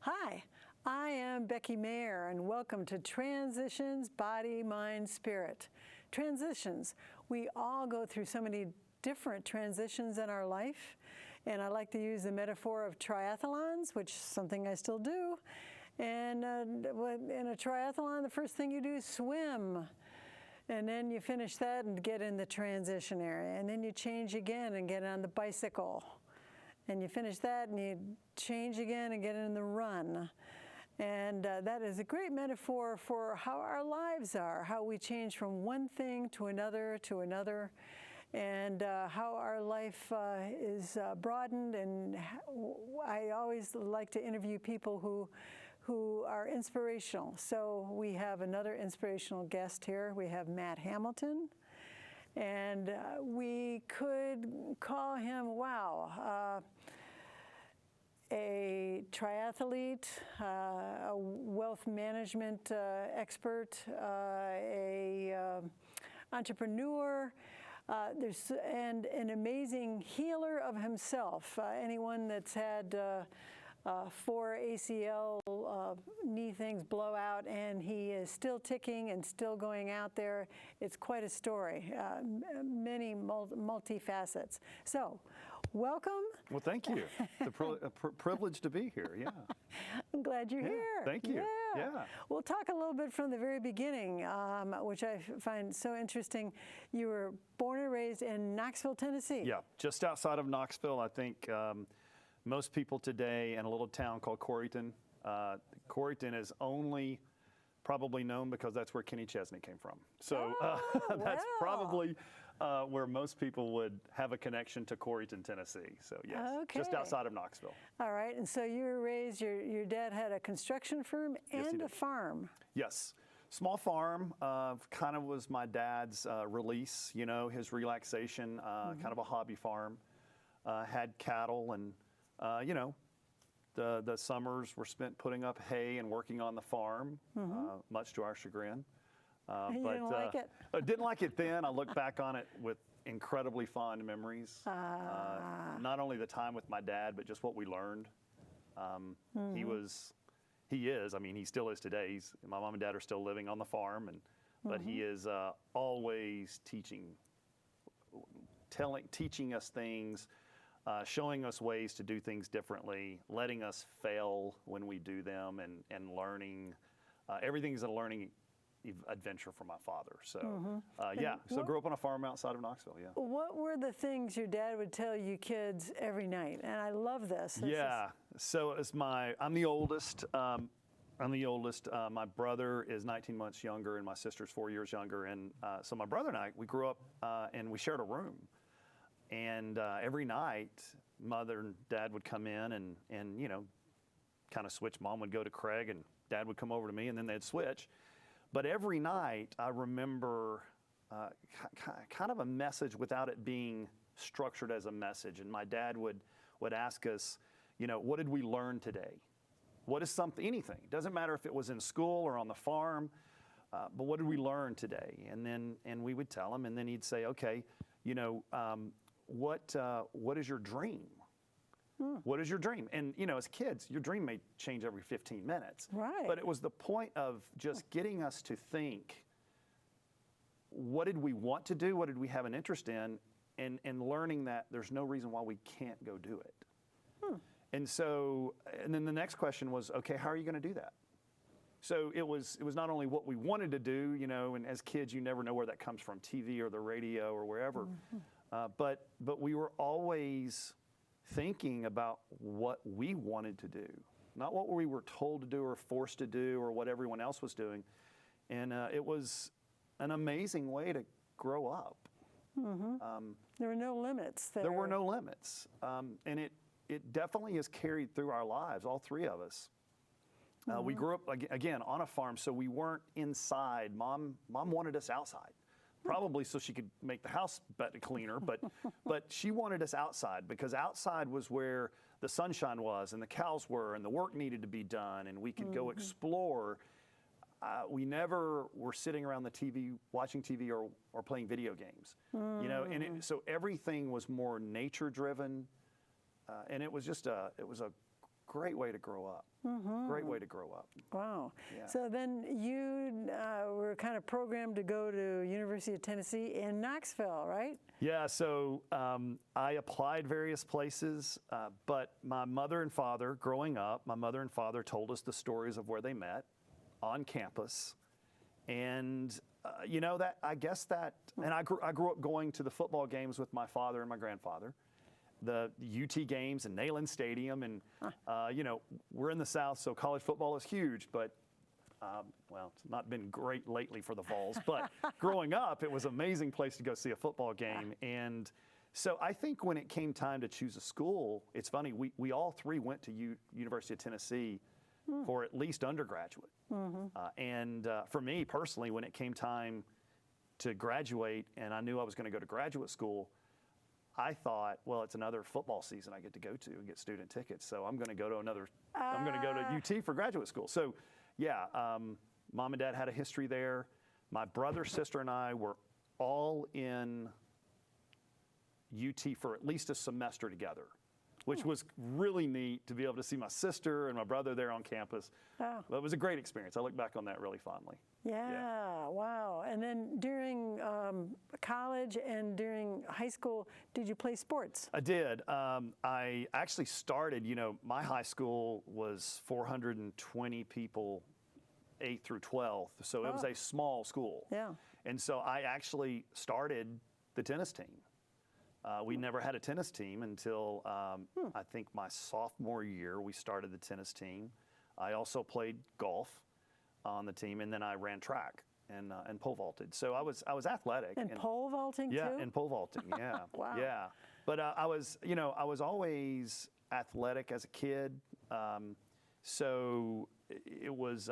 Hi, I am Becky Meagher, and welcome to Transitions, Body, Mind, Spirit. Transitions. We all go through so many different transitions in our life, and I like to use the metaphor of triathlons, which is something I still do. And in a triathlon, the first thing you do is swim. And then you finish that and get in the transition area. And then you change again and get on the bicycle. And you finish that and you change again and get in the run. And that is a great metaphor for how our lives are, how we change from one thing to another, and how our life is broadened. And I always like to interview people who are inspirational. So we have another inspirational guest here. We have Matt Hamilton. And we could call him, a triathlete, a wealth management expert, a entrepreneur, and an amazing healer of himself. Anyone that's had 4 ACL knee things blow out, and he is still ticking and still going out there. It's quite a story, many multi-facets. So, welcome. Well, thank you. It's a privilege to be here, yeah. I'm glad you're here. Thank you. Yeah. We'll talk a little bit from the very beginning, which I find so interesting. You were born and raised in Knoxville, Tennessee. Yeah, just outside of Knoxville. I think most people today in a little town called Corryton. Corryton is only probably known because that's where Kenny Chesney came from. So that's probably where most people would have a connection to Corryton, Tennessee. So yes, just outside of Knoxville. All right, and so you were raised, your dad had a construction firm and a farm. Yes. Small farm, kind of was my dad's release, his relaxation, kind of a hobby farm. Had cattle and the summers were spent putting up hay and working on the farm, much to our chagrin. But didn't like it? I didn't like it then. I look back on it with incredibly fond memories. Not only the time with my dad, but just what we learned. He still is today. My mom and dad are still living on the farm, but he is always teaching us things. Showing us ways to do things differently, letting us fail when we do them, and learning. Everything is a learning adventure for my father. So, so grew up on a farm outside of Knoxville, yeah. What were the things your dad would tell you kids every night? And I love this. So I'm the oldest. My brother is 19 months younger, and my sister's 4 years younger. And so my brother and I, we grew up and we shared a room. And every night, Mother and Dad would come in and kind of switch. Mom would go to Craig, and Dad would come over to me, and then they'd switch. But every night, I remember kind of a message without it being structured as a message. And my dad would ask us, what did we learn today? What is anything? It doesn't matter if it was in school or on the farm, but what did we learn today? And we would tell him, and then he'd say, okay, what is your dream? What is your dream? And, as kids, your dream may change every 15 minutes. Right. But it was the point of just getting us to think, what did we want to do? What did we have an interest in? And learning that there's no reason why we can't go do it. And then the next question was, okay, how are you going to do that? So it was not only what we wanted to do, and as kids, you never know where that comes from, TV or the radio or wherever. But we were always thinking about what we wanted to do, not what we were told to do or forced to do or what everyone else was doing. And it was an amazing way to grow up. There were no limits there. There were no limits. And it definitely has carried through our lives, all three of us. We grew up, again, on a farm, so we weren't inside. Mom wanted us outside. Probably so she could make the house better, cleaner, but she wanted us outside because outside was where the sunshine was and the cows were and the work needed to be done and we could go explore. We never were sitting around the TV, watching TV or playing video games, and so everything was more nature driven, and it was just a great way to grow up. Great way to grow up. Wow. Yeah. So then you were kind of programmed to go to University of Tennessee in Knoxville, right? Yeah, so I applied various places, but my mother and father, growing up, my mother and father told us the stories of where they met on campus. And, you know, that I guess that, and I grew up going to the football games with my father and my grandfather, the UT games and Neyland Stadium. And, you know, we're in the South, so college football is huge, but well, it's not been great lately for the Vols, but growing up, it was an amazing place to go see a football game. And so I think when it came time to choose a school, it's funny, we all three went to University of Tennessee for at least undergraduate. And for me personally, when it came time to graduate and I knew I was going to go to graduate school, I thought, well, it's another football season I get to go to and get student tickets. So I'm going to go to I'm going to go to UT for graduate school. So yeah, mom and dad had a history there. My brother, sister, and I were all in UT for at least a semester together, which was really neat to be able to see my sister and my brother there on campus. But it was a great experience. I look back on that really fondly. Yeah, wow. And then during college and during high school, did you play sports? I did. I actually started, you know, my high school was 420 people, 8 through 12. So it was a small school. Yeah. And so I actually started the tennis team. We never had a tennis team until I think my sophomore year, we started the tennis team. I also played golf on the team, and then I ran track and pole vaulted. So I was athletic. And pole vaulting too? Yeah, and pole vaulting. Yeah. Wow. Yeah. But I was, you know, I was always athletic as a kid. So it was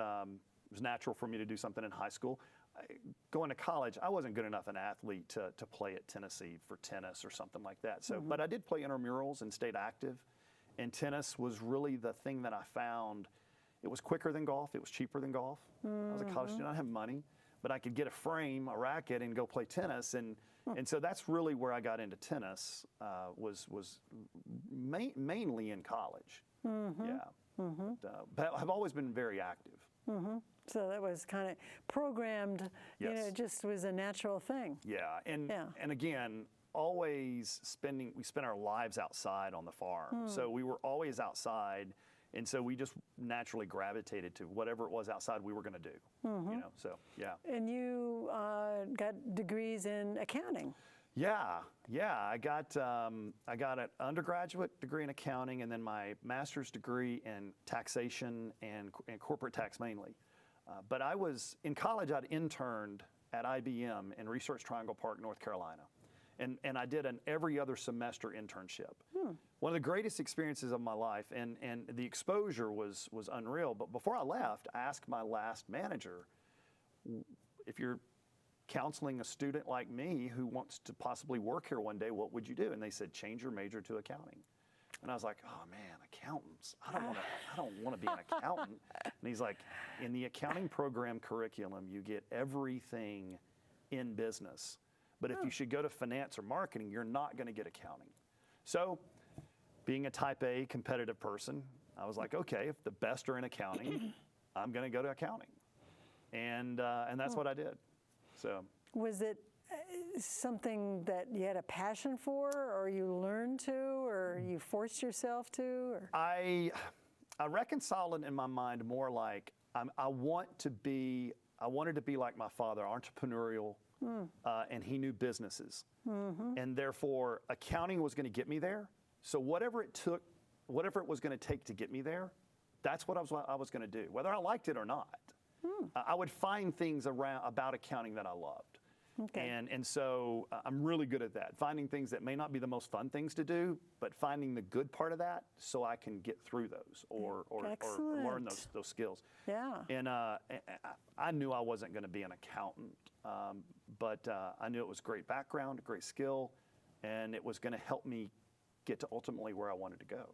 natural for me to do something in high school. Going to college, I wasn't good enough an athlete to play at Tennessee for tennis or something like that. So, but I did play intramurals and stayed active. And tennis was really the thing that I found. It was quicker than golf. It was cheaper than golf. I was a college student. I didn't have money, but I could get a frame, a racket, and go play tennis. And so that's really where I got into tennis. Was mainly in college. Yeah. But I've always been very active. So that was kind of programmed, you know, Yes. it just was a natural thing. Yeah, and again, always we spent our lives outside on the farm. So we were always outside, and so we just naturally gravitated to whatever it was outside we were going to do. You know, so yeah. And you got degrees in accounting. Yeah. I got an undergraduate degree in accounting, and then my master's degree in taxation and corporate tax mainly. But I was in college. I'd interned at IBM in Research Triangle Park, North Carolina, and I did an every other semester internship. One of the greatest experiences of my life, and the exposure was unreal. But before I left, I asked my last manager, if you're counseling a student like me who wants to possibly work here one day, what would you do? And they said, change your major to accounting. And I was like, oh man, accountants. I don't want to be an accountant. And he's like, in the accounting program curriculum, you get everything in business. But if you should go to finance or marketing, you're not going to get accounting. So being a type A competitive person, I was like, okay, if the best are in accounting, I'm going to go to accounting. And that's what I did. So Was it something that you had a passion for, or you learned to, or you forced yourself to? Or? I reconciled it in my mind more like I wanted to be like my father, entrepreneurial, and he knew businesses. And therefore, accounting was going to get me there. So whatever it was going to take to get me there, that's what I was going to do, whether I liked it or not. I would find things about accounting that I loved. Okay. And so I'm really good at that, finding things that may not be the most fun things to do, but finding the good part of that so I can get through those or learn those skills. Yeah. And I knew I wasn't going to be an accountant, but I knew it was great background, great skill, and it was going to help me get to ultimately where I wanted to go.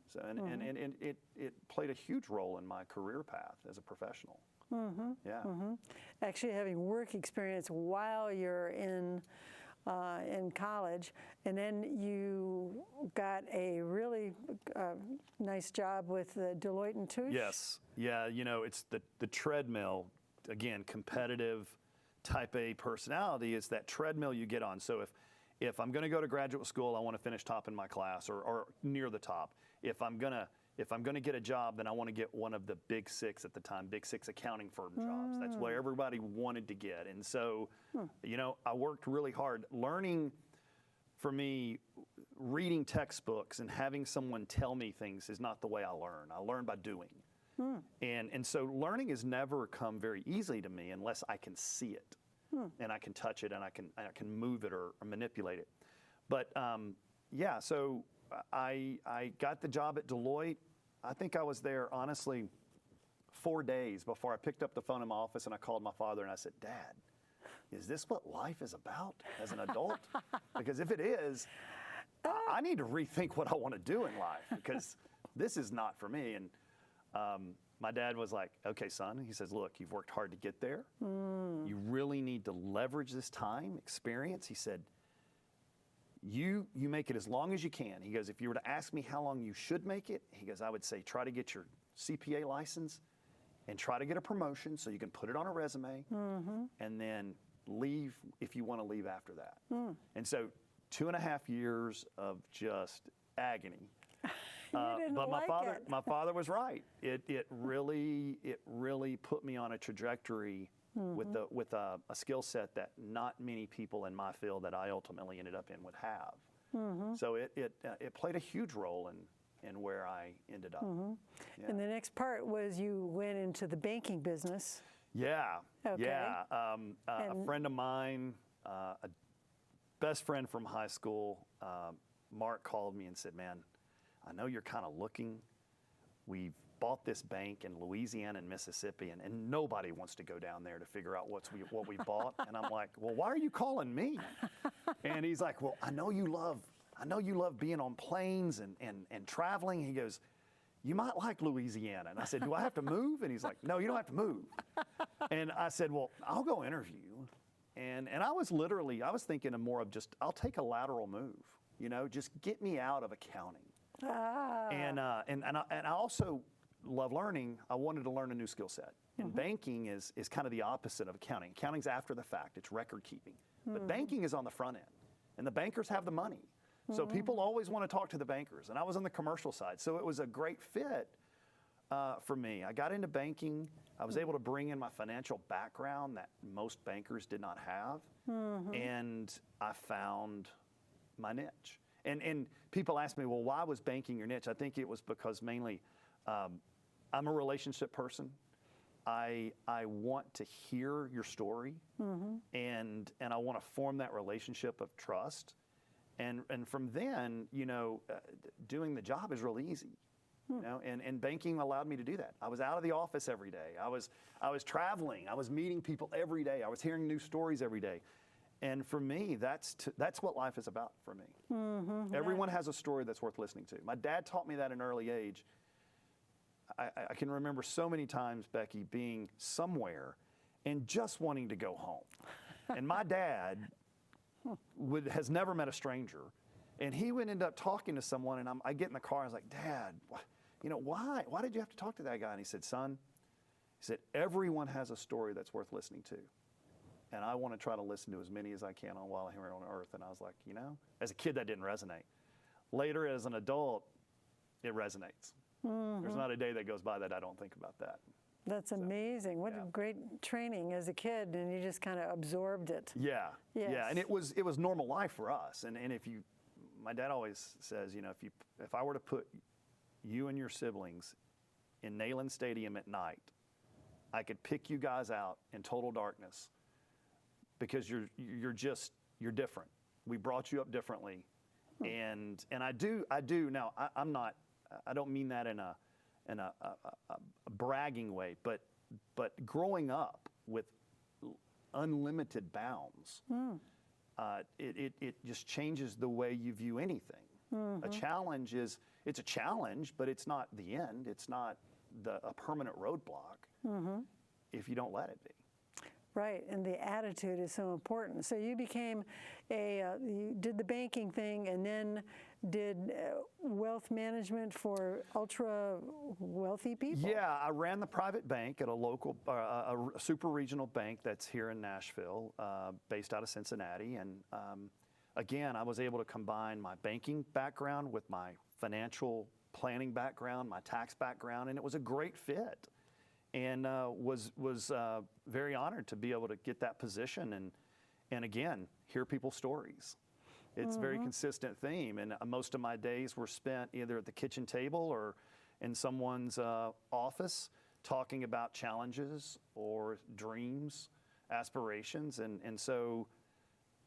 So and it played a huge role in my career path as a professional. Yeah. Actually having work experience while you're in in college, and then you got a really nice job with Deloitte and Touche. Yes. Yeah, it's the treadmill, again, competitive type A personality is that treadmill you get on. So if I'm going to go to graduate school, I want to finish top in my class or near the top. If I'm going to get a job, then I want to get one of the big six at the time, big six accounting firm jobs. That's what everybody wanted to get. And so, I worked really hard. Learning, for me, reading textbooks and having someone tell me things is not the way I learn. I learn by doing. And so learning has never come very easily to me unless I can see it and I can touch it and I can move it or manipulate it. But so I got the job at Deloitte. I think I was there, honestly, 4 days before I picked up the phone in my office and I called my father and I said, Dad, is this what life is about as an adult? Because if it is, I need to rethink what I want to do in life because this is not for me. And my dad was like, okay, son. He says, look, you've worked hard to get there. You really need to leverage this time, experience. He said, you make it as long as you can. He goes, if you were to ask me how long you should make it, he goes, I would say try to get your CPA license and try to get a promotion so you can put it on a resume and then leave if you want to leave after that. And so 2.5 years of just agony. But my father was right. It really put me on a trajectory with a skill set that not many people in my field that I ultimately ended up in would have. So it played a huge role in where I ended up. Yeah. And the next part was you went into the banking business. Yeah. Okay. Yeah. A friend of mine, a best friend from high school, Mark, called me and said, man, I know you're kind of looking. We've bought this bank in Louisiana and Mississippi, and nobody wants to go down there to figure out what we bought. And I'm like, well, why are you calling me? And he's like, well, I know you love being on planes and traveling. He goes, you might like Louisiana. And I said, do I have to move? And he's like, no, you don't have to move. And I said, well, I'll go interview. And I was thinking of more of just, I'll take a lateral move, just get me out of accounting. And I also love learning. I wanted to learn a new skill set. And banking is kind of the opposite of accounting. Accounting's after the fact. It's record keeping. But banking is on the front end. And the bankers have the money. So people always want to talk to the bankers. And I was on the commercial side. So it was a great fit for me. I got into banking. I was able to bring in my financial background that most bankers did not have. And I found my niche. And people ask me, well, why was banking your niche? I think it was because mainly I'm a relationship person. I want to hear your story, and I want to form that relationship of trust. And from then, doing the job is really easy. And banking allowed me to do that. I was out of the office every day. I was traveling. I was meeting people every day. I was hearing new stories every day. And for me, that's what life is about for me. Everyone has a story that's worth listening to. My dad taught me that at an early age. I can remember so many times, Becky, being somewhere and just wanting to go home. And my dad has never met a stranger. And he would end up talking to someone, and I get in the car, and I was like, Dad, why? Why did you have to talk to that guy? And he said, son, everyone has a story that's worth listening to. And I want to try to listen to as many as I can while I'm here on earth. And I was like, as a kid, that didn't resonate. Later, as an adult, it resonates. There's not a day that goes by that I don't think about that. That's amazing. What a great training as a kid, and you just kind of absorbed it. Yeah, yes. Yeah, and it was normal life for us. And my dad always says, if I were to put you and your siblings in Neyland Stadium at night, I could pick you guys out in total darkness because you're different. We brought you up differently, and I do now. I don't mean that in a bragging way, but growing up with unlimited bounds, it just changes the way you view anything. A challenge it's a challenge, but it's not the end. It's not a permanent roadblock if you don't let it be. Right, and the attitude is so important. So you became you did the banking thing and then did wealth management for ultra wealthy people? Yeah, I ran the private bank at a local, a super regional bank that's here in Nashville, based out of Cincinnati. And again, I was able to combine my banking background with my financial planning background, my tax background, and it was a great fit. And was very honored to be able to get that position and again, hear people's stories. It's a very consistent theme, and most of my days were spent either at the kitchen table or in someone's office talking about challenges or dreams, aspirations, and so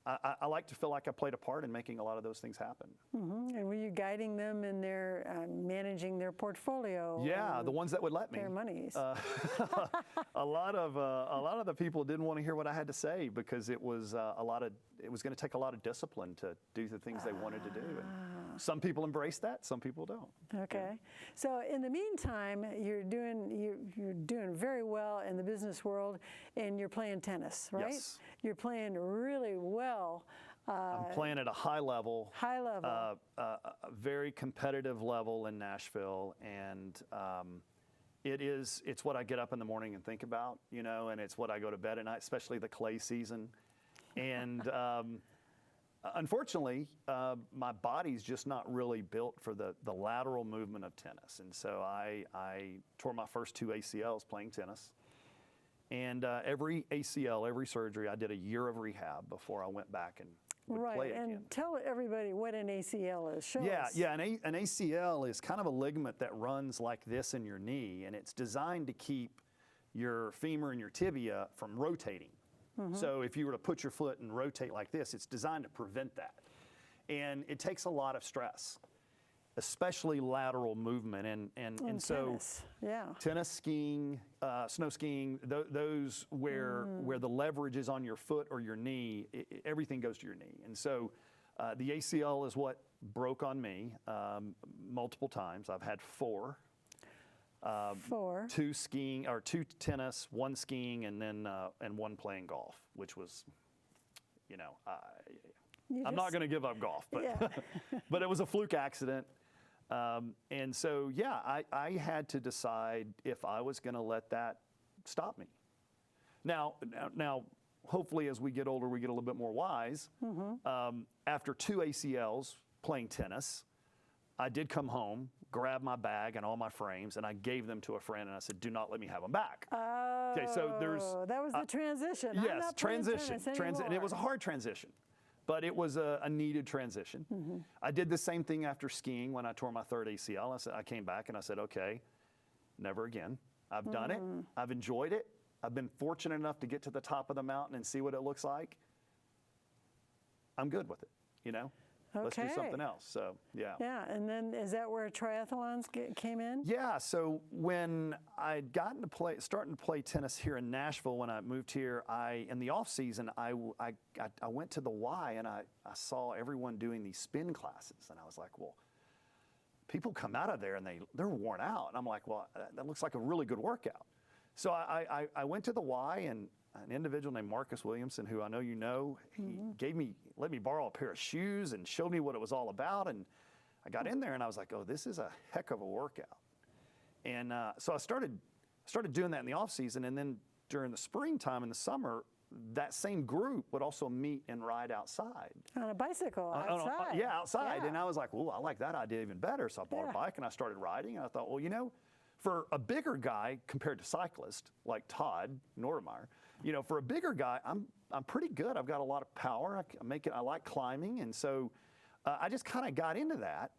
I like to feel like I played a part in making a lot of those things happen. And were you guiding them in their managing their portfolio? Yeah, the ones that would let me. Their monies. A lot of the people didn't want to hear what I had to say because it was it was going to take a lot of discipline to do the things they wanted to do. And some people embrace that, some people don't. Okay. Yeah. So in the meantime, you're doing very well in the business world, and you're playing tennis, right? Yes. You're playing really well. I'm playing at a high level. High level. A very competitive level in Nashville, and it's what I get up in the morning and think about, and it's what I go to bed at night, especially the clay season. And unfortunately, my body's just not really built for the lateral movement of tennis. And so I tore my first 2 ACLs playing tennis. And every ACL, every surgery, I did a year of rehab before I went back and would play again. And tell everybody what an ACL is. Show us. Yeah, an ACL is kind of a ligament that runs like this in your knee, and it's designed to keep your femur and your tibia from rotating. So if you were to put your foot and rotate like this, it's designed to prevent that. And it takes a lot of stress, especially lateral movement. And so tennis. Yeah. Tennis, skiing, snow skiing, those where the leverage is on your foot or your knee, everything goes to your knee. And so the ACL is what broke on me multiple times. I've had 4. 2 skiing, or 2 tennis, 1 skiing, and then and 1 playing golf, which was, I'm not going to give up golf, but Yeah. but it was a fluke accident. And so, yeah, I had to decide if I was going to let that stop me. Now, hopefully, as we get older, we get a little bit more wise. After 2 ACLs playing tennis, I did come home, grab my bag and all my frames, and I gave them to a friend, and I said, "Do not let me have them back." Okay, so that was the transition. Yes, I'm not transition. And it was a anymore. hard transition, but it was a needed transition. I did the same thing after skiing when I tore my 3rd ACL. I came back and I said, "Okay, never again. I've done it. I've enjoyed it. I've been fortunate enough to get to the top of the mountain and see what it looks like. I'm good with it, Let's do something else." So, yeah. Yeah, and then is that where triathlons came in? Yeah, so when I'd starting to play tennis here in Nashville, when I moved here, in the off season, I went to the Y and I saw everyone doing these spin classes, and I was like, well, people come out of there and they're worn out, and I'm like, well, that looks like a really good workout. So I went to the Y, and an individual named Marcus Williamson, who I know you know, he let me borrow a pair of shoes and showed me what it was all about. And I got in there and I was like, oh, this is a heck of a workout. And so I started doing that in the off season. And then during the springtime and the summer, that same group would also meet and ride outside. On a bicycle, outside. Outside. Yeah. And I was like, well, I like that idea even better. So I bought a bike and I started riding. And I thought, well, for a bigger guy compared to cyclists like Todd Nordemeyer, for a bigger guy, I'm pretty good. I've got a lot of power. I like climbing, and so I just kind of got into that.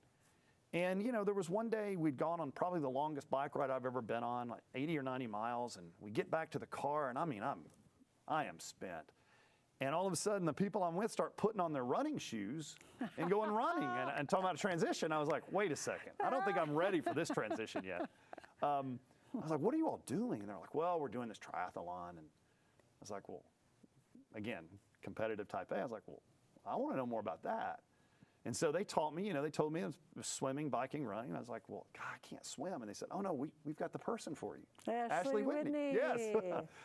And there was one day we'd gone on probably the longest bike ride I've ever been on, like 80 or 90 miles, and we get back to the car, and I am spent. And all of a sudden, the people I'm with start putting on their running shoes and going running and talking about a transition. I was like, wait a second, I don't think I'm ready for this transition yet. I was like, what are you all doing? And they're like, well, we're doing this triathlon. And I was like, well, again, competitive type A. I was like, well, I want to know more about that. And so they taught me, they told me it was swimming, biking, running. And I was like, well, God, I can't swim. And they said, oh, no, we've got the person for you. Ashley Whitney. Yes,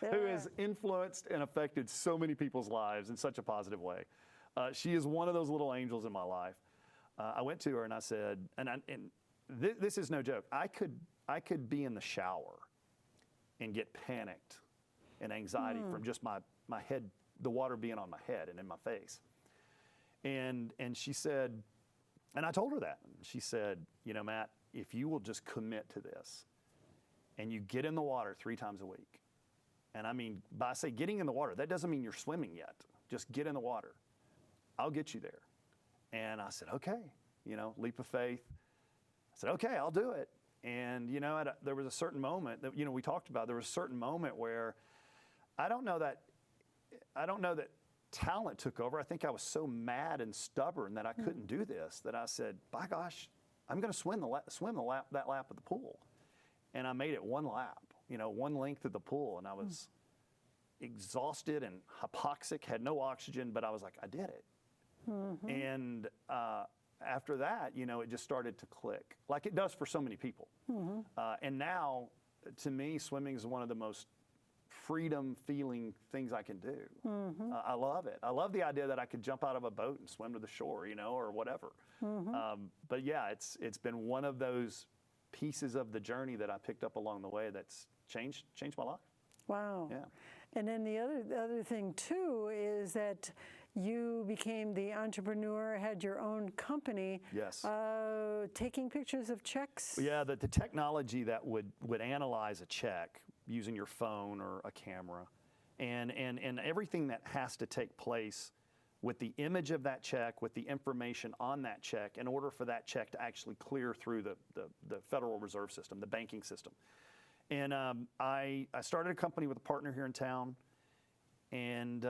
Yeah. who has influenced and affected so many people's lives in such a positive way. She is one of those little angels in my life. I went to her and I said, this is no joke. I could be in the shower and get panicked and anxiety from just my head, the water being on my head and in my face. And she said, and I told her that. She said, Matt, if you will just commit to this and you get in the water 3 times a week, and I mean, by say getting in the water, that doesn't mean you're swimming yet. Just get in the water. I'll get you there. And I said, okay, leap of faith. I said, okay, I'll do it. And, there was a certain moment that, we talked about, there was a certain moment where I don't know that talent took over. I think I was so mad and stubborn that I couldn't do this, that I said, by gosh, I'm going to swim that lap of the pool. And I made it 1 lap, one length of the pool. And I was exhausted and hypoxic, had no oxygen, but I was like, I did it. And after that, it just started to click, like it does for so many people. And now, to me, swimming is one of the most freedom feeling things I can do. I love it. I love the idea that I could jump out of a boat and swim to the shore, or whatever. But yeah, it's been one of those pieces of the journey that I picked up along the way that's changed my life. Wow. Yeah. And then the other thing too is that you became the entrepreneur, had your own company. Yes. Taking pictures of checks. Yeah, the technology that would analyze a check using your phone or a camera, and everything that has to take place with the image of that check, with the information on that check, in order for that check to actually clear through the Federal Reserve System, the banking system. And I started a company with a partner here in town, and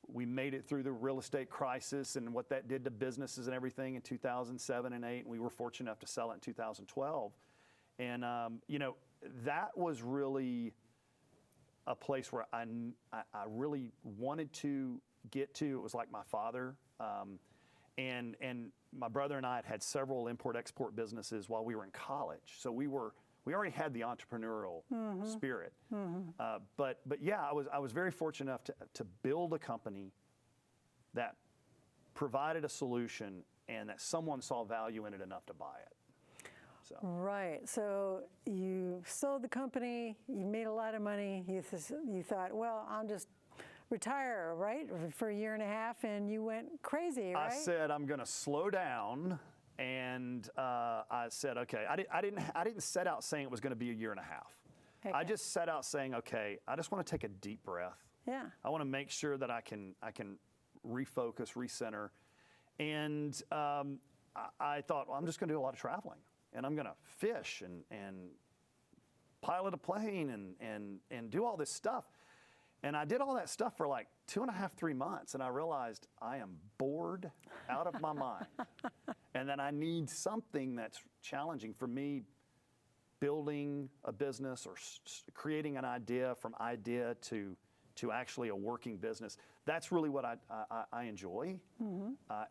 we made it through the real estate crisis and what that did to businesses and everything in 2007 and 8, and we were fortunate enough to sell it in 2012. And that was really a place where I really wanted to get to. It was like my father, and my brother and I had several import-export businesses while we were in college. So we already had the entrepreneurial spirit. But yeah, I was very fortunate enough to build a company that provided a solution and that someone saw value in it enough to buy it. So. Right. So you sold the company, you made a lot of money, you thought, well, I'll just retire, right, for 1.5 years, and you went crazy, right? I said, I'm going to slow down. And I said, okay, I didn't set out saying it was going to be 1.5 years. Okay. I just set out saying, okay, I just want to take a deep breath. Yeah. I want to make sure that I can refocus, recenter. And I thought, well, I'm just going to do a lot of traveling, and I'm going to fish and pilot a plane and do all this stuff. And I did all that stuff for like 2.5, 3 months, and I realized I am bored out of my mind. And then I need something that's challenging for me. Building a business or creating an idea from idea to actually a working business, that's really what I enjoy.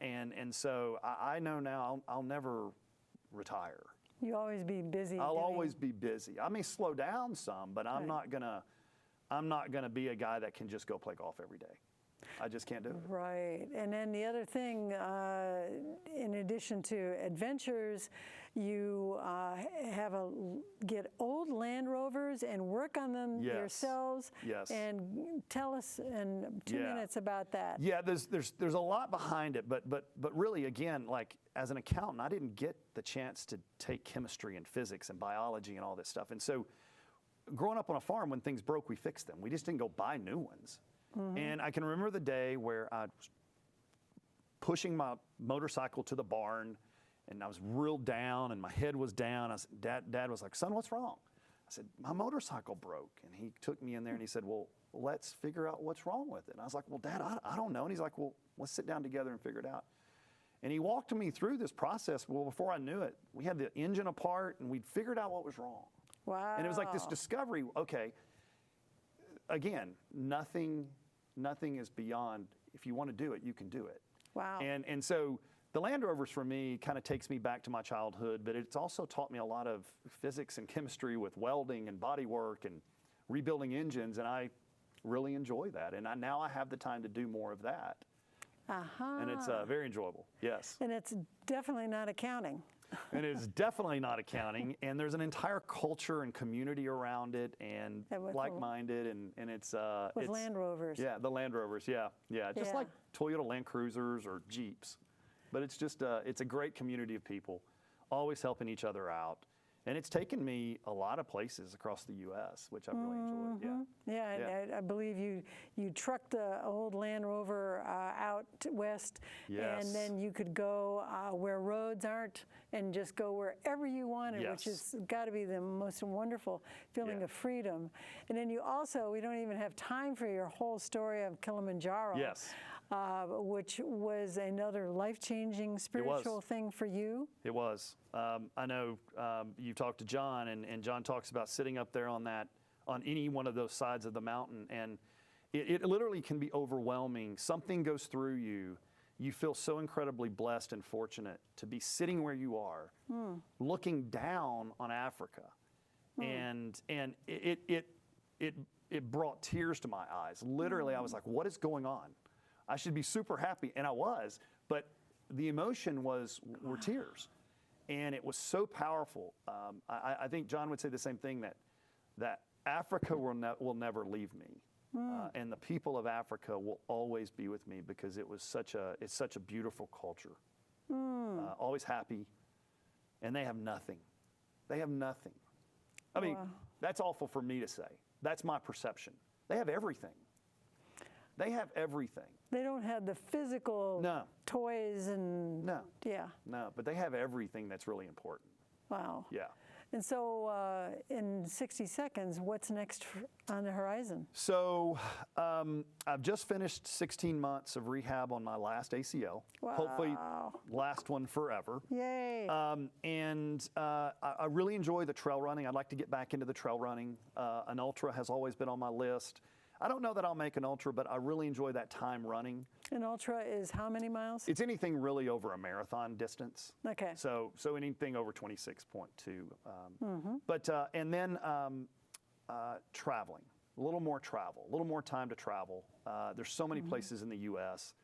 And so I know now I'll never retire. You always be busy. I'll always be busy. I may slow down some, but I'm not gonna be a guy that can just go play golf every day. I just can't do it. Right. And then the other thing, in addition to adventures, you get old Land Rovers and work on them yourselves. Yes. And tell us in 2 minutes about that. Yeah, there's a lot behind it, but really, again, like as an accountant, I didn't get the chance to take chemistry and physics and biology and all this stuff. And so growing up on a farm, when things broke, we fixed them. We just didn't go buy new ones. And I can remember the day where I was pushing my motorcycle to the barn, and I was real down, and my head was down. I said, Dad was like, son, what's wrong? I said, my motorcycle broke. And he took me in there, and he said, well, let's figure out what's wrong with it. And I was like, well, Dad, I don't know. And he's like, well, let's sit down together and figure it out. And he walked me through this process. Well, before I knew it, we had the engine apart, and we'd figured out what was wrong. Wow. And it was like this discovery, okay, again, nothing is beyond, if you want to do it, you can do it. Wow. And so the Land Rovers for me kind of takes me back to my childhood, but it's also taught me a lot of physics and chemistry with welding and body work and rebuilding engines, and I really enjoy that. And now I have the time to do more of that. And it's very enjoyable, yes. And it's definitely not accounting. And it's definitely not accounting, and there's an entire culture and community around it, and like-minded, and it's with Land Rovers. Yeah, the Land Rovers, yeah, just like Toyota Land Cruisers or Jeeps, but it's just it's a great community of people, always helping each other out, and it's taken me a lot of places across the U.S., which I've really enjoyed. And I believe you trucked the old Land Rover out west, and then you could go where roads aren't and just go wherever you wanted, which has got to be the most wonderful feeling of freedom. And then you also, we don't even have time for your whole story of Kilimanjaro, which was another life-changing spiritual thing for you. It was. I know you talked to John, and John talks about sitting up there on any one of those sides of the mountain, and it literally can be overwhelming. Something goes through you. You feel so incredibly blessed and fortunate to be sitting where you are, looking down on Africa, and it brought tears to my eyes. Literally, I was like, "What is going on? I should be super happy," and I was, but the emotion were tears, and it was so powerful. I think John would say the same thing, that Africa will never leave me. And the people of Africa will always be with me, because it's such a beautiful culture. Always happy, and they have nothing. They have nothing. I mean, that's awful for me to say. That's my perception. They have everything. They have everything. They don't have the physical toys and no, but they have everything that's really important. Wow. Yeah. And so in 60 seconds, what's next on the horizon? So I've just finished 16 months of rehab on my last ACL. Wow. Hopefully last one forever. Yay. And I really enjoy the trail running. I'd like to get back into the trail running. An ultra has always been on my list. I don't know that I'll make an ultra, but I really enjoy that time running. An ultra is how many miles? It's anything really over a marathon distance. Okay. So anything over 26.2. But and then traveling, a little more travel, a little more time to travel. There's so many places in the U.S.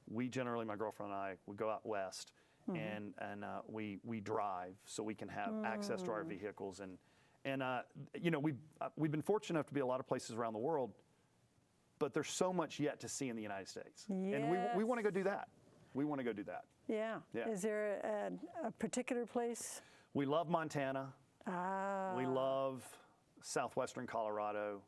We generally, my girlfriend and I, would go out west, and we drive so we can have access to our vehicles, and you know, we've been fortunate enough to be a lot of places around the world. But there's so much yet to see in the United States. Yes. And we want to go do that. We want to go do that. Yeah. Is there a particular place? We love Montana. We love southwestern Colorado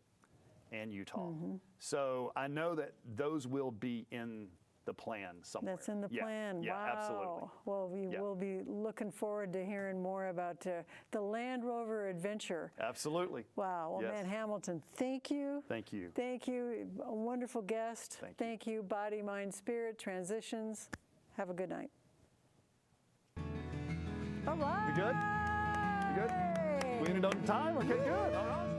and Utah. So I know that those will be in the plan somewhere. That's in the plan. Yeah, wow. Absolutely. Well, we will be looking forward to hearing more about the Land Rover adventure. Absolutely. Wow. Well, man, Hamilton, thank you. Thank you. Thank you. A wonderful guest. Thank you. Body, Mind, Spirit, Transitions. Have a good night. All right. We good? We good? We ended on time? Okay, good. All right.